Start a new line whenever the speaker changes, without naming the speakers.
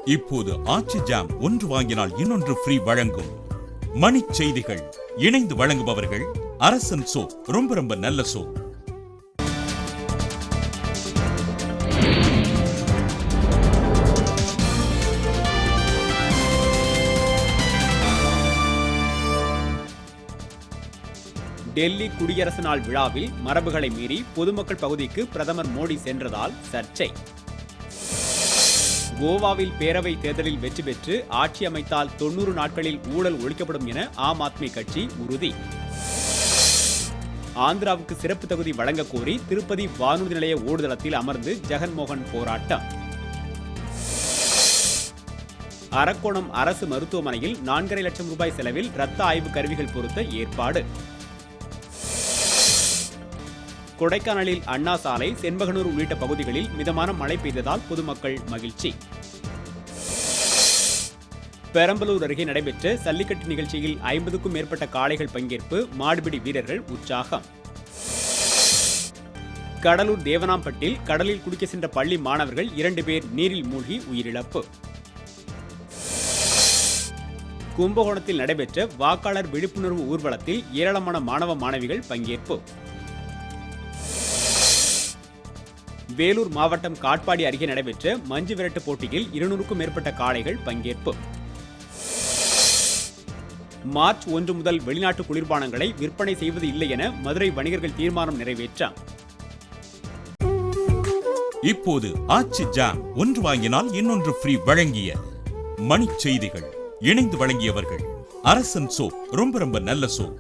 இப்போது ஆச்சி ஜாம் ஒன்று வாங்கினால் இன்னொன்று ஃப்ரீ வழங்கும். மணிச் செய்திகள் இணைந்து வழங்குபவர்கள் அரசன் சோப், ரொம்ப ரொம்ப நல்ல சோப்.
டெல்லி குடியரசு நாள் விழாவில் மரபுகளை மீறி பொதுமக்கள் பகுதிக்கு பிரதமர் மோடி சென்றதால் சர்ச்சை. கோவாவில் பேரவை தேர்தலில் வெற்றி பெற்று ஆட்சி அமைத்தால் 90 நாட்களில் ஊழல் ஒழிக்கப்படும் என ஆம் ஆத்மி கட்சி உறுதி. ஆந்திராவுக்கு சிறப்பு தகுதி வழங்க கோரி திருப்பதி வானூர்தி நிலைய ஓடுதளத்தில் அமர்ந்து ஜெகன்மோகன் போராட்டம். அரக்கோணம் அரசு மருத்துவமனையில் 4.5 லட்சம் ரூபாய் செலவில் இரத்த ஆய்வு கருவிகள் பொருத்த ஏற்பாடு. கொடைக்கானலில் அண்ணா சாலை, செண்பகனூர் உள்ளிட்ட பகுதிகளில் மிதமான மழை பெய்ததால் பொதுமக்கள் மகிழ்ச்சி. பெரம்பலூர் அருகே நடைபெற்ற சல்லிக்கட்டு நிகழ்ச்சியில் 50க்கும் மேற்பட்ட காளைகள் பங்கேற்பு, மாடுபிடி வீரர்கள் உற்சாகம். கடலூர் தேவனாம்பட்டில் கடலில் குளிக்க சென்ற பள்ளி மாணவர்கள் 2 பேர் நீரில் மூழ்கி உயிரிழப்பு. கும்பகோணத்தில் நடைபெற்ற வாக்காளர் விழிப்புணர்வு ஊர்வலத்தில் ஏராளமான மாணவ மாணவிகள் பங்கேற்பு. வேலூர் மாவட்டம் காட்பாடி அருகே நடைபெற்ற மஞ்சு விரட்டு போட்டியில் 200க்கும் மேற்பட்ட காளைகள் பங்கேற்பு. மார்ச் 1 முதல் வெளிநாட்டு குளிர்பானங்களை விற்பனை செய்வது இல்லை என மதுரை வணிகர்கள் தீர்மானம் நிறைவேற்றம்.
இப்போது ஆச்சி ஜாம் ஒன்று வாங்கினால் இன்னொன்று ஃப்ரீ வழங்கிய மணிச் செய்திகள் இணைந்து வழங்கியவர்கள் அரசன் சோப், ரொம்ப ரொம்ப நல்ல சோப்.